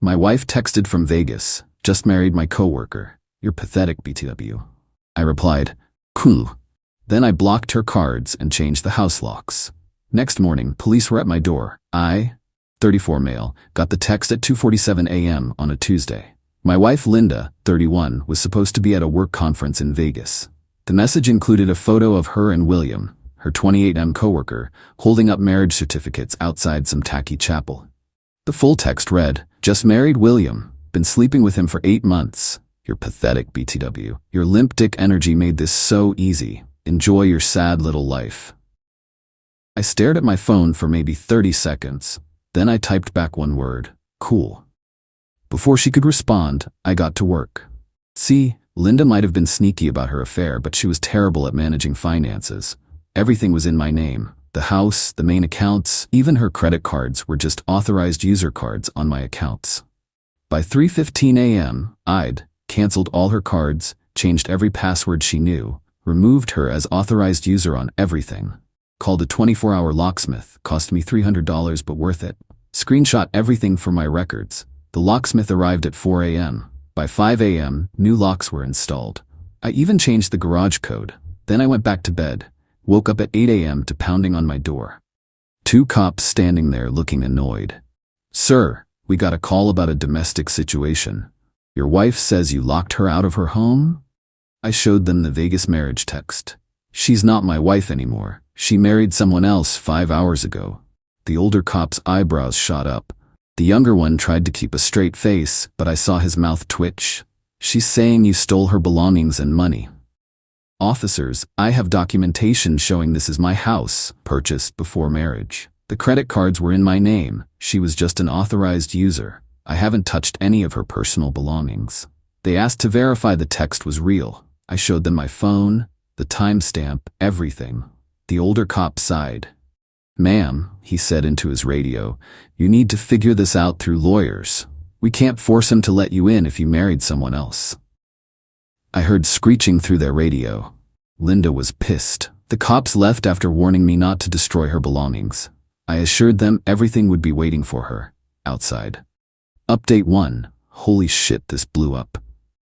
My wife texted from Vegas. Just married my coworker. You're pathetic, BTW. I replied, cool. Then I blocked her cards and changed the house locks. Next morning, police were at my door. I, 34 male, got the text at 2:47 a.m. on a Tuesday. My wife, Linda, 31, was supposed to be at a work conference in Vegas. The message included a photo of her and William, her 28M coworker, holding up marriage certificates outside some tacky chapel. The full text read, just married William, been sleeping with him for 8 months. You're pathetic, BTW. Your limp dick energy made this so easy. Enjoy your sad little life. I stared at my phone for maybe 30 seconds. Then I typed back one word, cool. Before she could respond, I got to work. See, Linda might have been sneaky about her affair, but she was terrible at managing finances. Everything was in my name. The house, the main accounts, even her credit cards were just authorized user cards on my accounts. By 3:15 a.m., I'd canceled all her cards, changed every password she knew, removed her as authorized user on everything. Called a 24-hour locksmith, cost me $300 but worth it. Screenshot everything from my records. The locksmith arrived at 4 a.m. By 5 a.m., new locks were installed. I even changed the garage code. Then I went back to bed. Woke up at 8 a.m. to pounding on my door. 2 cops standing there looking annoyed. Sir, we got a call about a domestic situation. Your wife says you locked her out of her home? I showed them the Vegas marriage text. She's not my wife anymore. She married someone else 5 hours ago. The older cop's eyebrows shot up. The younger one tried to keep a straight face, but I saw his mouth twitch. She's saying you stole her belongings and money. Officers, I have documentation showing this is my house, purchased before marriage. The credit cards were in my name. She was just an authorized user. I haven't touched any of her personal belongings. They asked to verify the text was real. I showed them my phone, the timestamp, everything. The older cop sighed. Ma'am, he said into his radio, you need to figure this out through lawyers. We can't force him to let you in if you married someone else. I heard screeching through their radio. Linda was pissed. The cops left after warning me not to destroy her belongings. I assured them everything would be waiting for her, outside. Update 1. Holy shit, this blew up.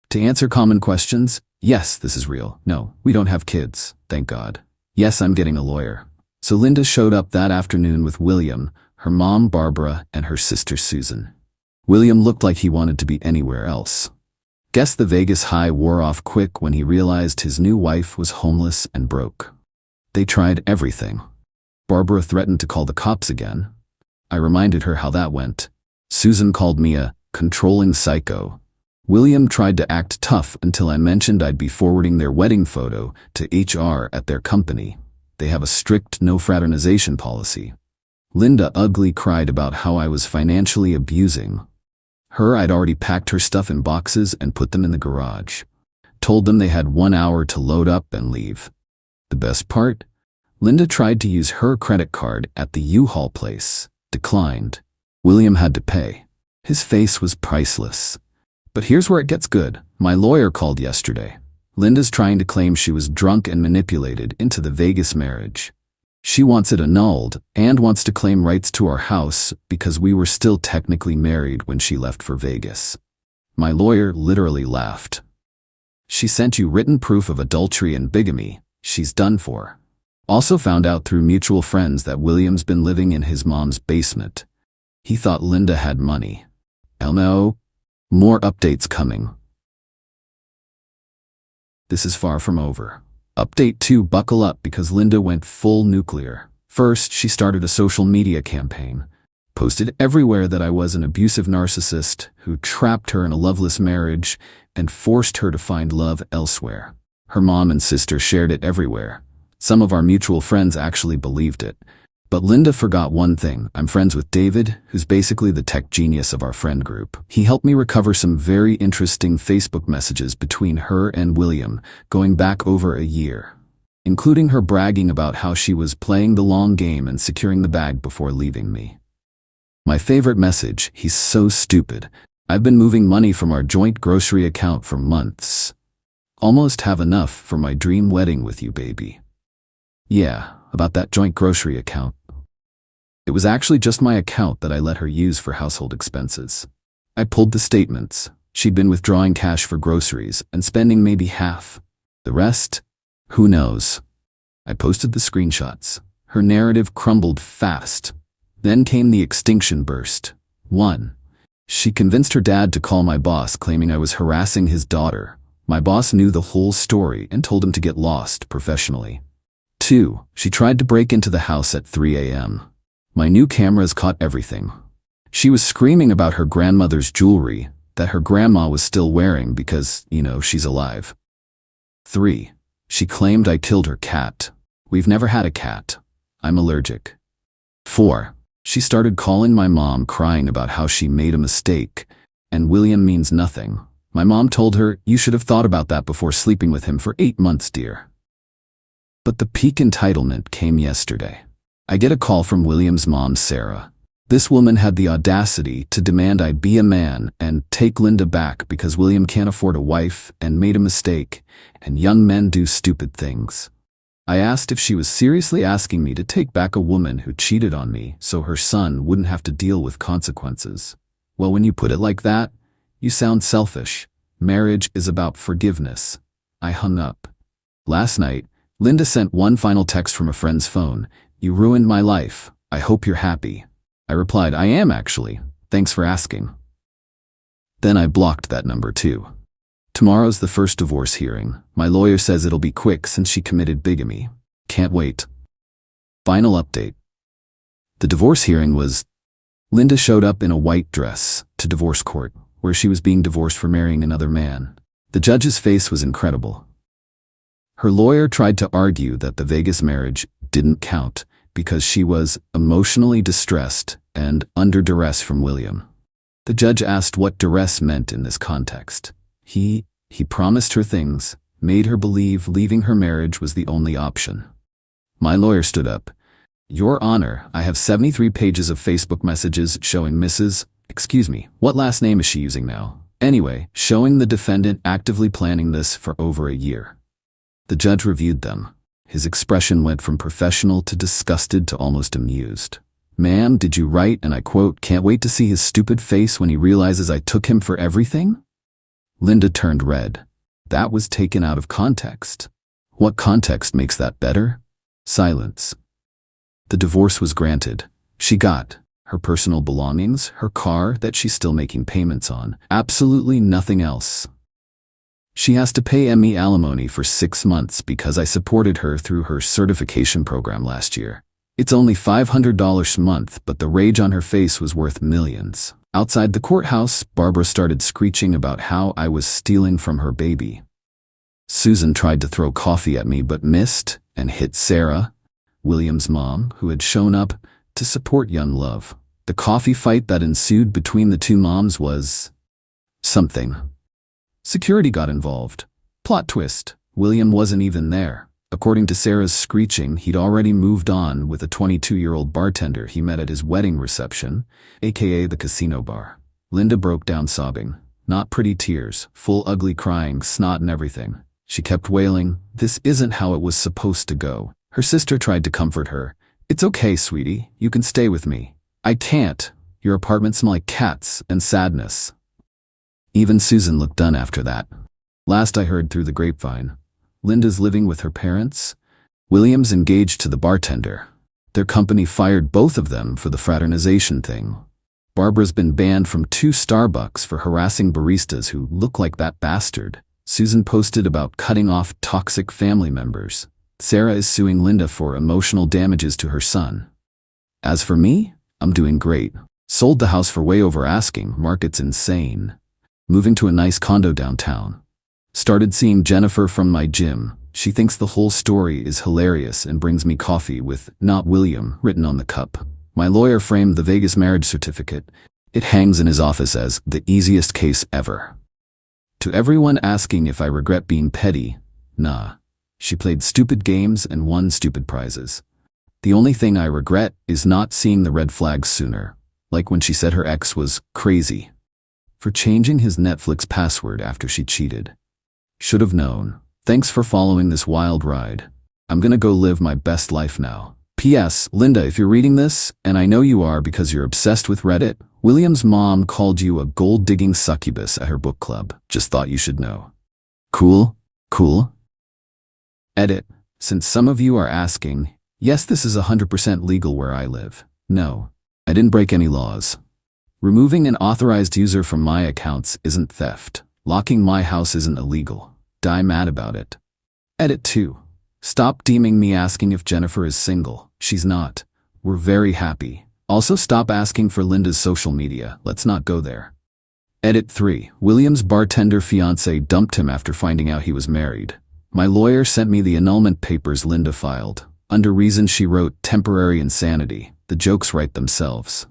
To answer common questions, yes, this is real. No, we don't have kids, thank God. Yes, I'm getting a lawyer. So Linda showed up that afternoon with William, her mom Barbara, and her sister Susan. William looked like he wanted to be anywhere else. Guess the Vegas high wore off quick when he realized his new wife was homeless and broke. They tried everything. Barbara threatened to call the cops again. I reminded her how that went. Susan called me a controlling psycho. William tried to act tough until I mentioned I'd be forwarding their wedding photo to HR at their company. They have a strict no fraternization policy. Linda ugly cried about how I was financially abusing her. I'd already packed her stuff in boxes and put them in the garage. Told them they had 1 hour to load up and leave. The best part? Linda tried to use her credit card at the U-Haul place. Declined. William had to pay. His face was priceless. But here's where it gets good. My lawyer called yesterday. Linda's trying to claim she was drunk and manipulated into the Vegas marriage. She wants it annulled and wants to claim rights to our house because we were still technically married when she left for Vegas. My lawyer literally laughed. She sent you written proof of adultery and bigamy. She's done for. Also found out through mutual friends that William's been living in his mom's basement. He thought Linda had money. Hell no. More updates coming. This is far from over. Update 2, buckle up because Linda went full nuclear. First, she started a social media campaign. Posted everywhere that I was an abusive narcissist who trapped her in a loveless marriage and forced her to find love elsewhere. Her mom and sister shared it everywhere. Some of our mutual friends actually believed it. But Linda forgot one thing. I'm friends with David, who's basically the tech genius of our friend group. He helped me recover some very interesting Facebook messages between her and William, going back over a year, including her bragging about how she was playing the long game and securing the bag before leaving me. My favorite message, he's so stupid. I've been moving money from our joint grocery account for months. Almost have enough for my dream wedding with you, baby. Yeah, about that joint grocery account. It was actually just my account that I let her use for household expenses. I pulled the statements. She'd been withdrawing cash for groceries and spending maybe half. The rest? Who knows? I posted the screenshots. Her narrative crumbled fast. Then came the extinction burst. 1. She convinced her dad to call my boss, claiming I was harassing his daughter. My boss knew the whole story and told him to get lost professionally. 2. She tried to break into the house at 3 a.m. My new cameras caught everything. She was screaming about her grandmother's jewelry that her grandma was still wearing because, she's alive. 3. She claimed I killed her cat. We've never had a cat. I'm allergic. 4. She started calling my mom, crying about how she made a mistake, and William means nothing. My mom told her, "You should have thought about that before sleeping with him for 8 months, dear." But the peak entitlement came yesterday. I get a call from William's mom, Sarah. This woman had the audacity to demand I be a man and take Linda back because William can't afford a wife and made a mistake, and young men do stupid things. I asked if she was seriously asking me to take back a woman who cheated on me so her son wouldn't have to deal with consequences. Well, when you put it like that, you sound selfish. Marriage is about forgiveness. I hung up. Last night, Linda sent one final text from a friend's phone. "You ruined my life. I hope you're happy." I replied, "I am actually. Thanks for asking." Then I blocked that number too. Tomorrow's the first divorce hearing. My lawyer says it'll be quick since she committed bigamy. Can't wait. Final update. The divorce hearing was... Linda showed up in a white dress to divorce court, where she was being divorced for marrying another man. The judge's face was incredible. Her lawyer tried to argue that the Vegas marriage didn't count because she was emotionally distressed and under duress from William. The judge asked what duress meant in this context. He promised her things, made her believe leaving her marriage was the only option. My lawyer stood up. "Your Honor, I have 73 pages of Facebook messages showing Mrs. What last name is she using now? Anyway, showing the defendant actively planning this for over a year." The judge reviewed them. His expression went from professional to disgusted to almost amused. "Ma'am, did you write," and I quote, "can't wait to see his stupid face when he realizes I took him for everything?" Linda turned red. That was taken out of context. What context makes that better? Silence. The divorce was granted. She got her personal belongings, her car that she's still making payments on, absolutely nothing else. She has to pay me alimony for 6 months because I supported her through her certification program last year. It's only $500 a month, but the rage on her face was worth millions. Outside the courthouse, Barbara started screeching about how I was stealing from her baby. Susan tried to throw coffee at me but missed and hit Sarah, William's mom, who had shown up to support young love. The coffee fight that ensued between the two moms was something. Security got involved. Plot twist, William wasn't even there. According to Sarah's screeching, he'd already moved on with a 22-year-old bartender he met at his wedding reception, aka the casino bar. Linda broke down sobbing. Not pretty tears, full ugly crying, snot and everything. She kept wailing, "This isn't how it was supposed to go." Her sister tried to comfort her. "It's okay, sweetie. You can stay with me." "I can't. Your apartment smells like cats and sadness." Even Susan looked done after that. Last I heard through the grapevine, Linda's living with her parents. William's engaged to the bartender. Their company fired both of them for the fraternization thing. Barbara's been banned from 2 Starbucks for harassing baristas who look like that bastard. Susan posted about cutting off toxic family members. Sarah is suing Linda for emotional damages to her son. As for me, I'm doing great. Sold the house for way over asking, market's insane. Moving to a nice condo downtown. Started seeing Jennifer from my gym. She thinks the whole story is hilarious and brings me coffee with "Not William" written on the cup. My lawyer framed the Vegas marriage certificate. It hangs in his office as the easiest case ever. To everyone asking if I regret being petty, nah. She played stupid games and won stupid prizes. The only thing I regret is not seeing the red flags sooner, like when she said her ex was crazy for changing his Netflix password after she cheated. Should have known. Thanks for following this wild ride. I'm gonna go live my best life now. P.S. Linda, if you're reading this, and I know you are because you're obsessed with Reddit, William's mom called you a gold-digging succubus at her book club. Just thought you should know. Cool? Cool? Edit. Since some of you are asking, yes, this is 100% legal where I live. No, I didn't break any laws. Removing an authorized user from my accounts isn't theft. Locking my house isn't illegal. Die mad about it. Edit 2. Stop deeming me asking if Jennifer is single. She's not. We're very happy. Also stop asking for Linda's social media. Let's not go there. Edit 3. William's bartender fiancé dumped him after finding out he was married. My lawyer sent me the annulment papers Linda filed. Under reason she wrote temporary insanity. The jokes write themselves.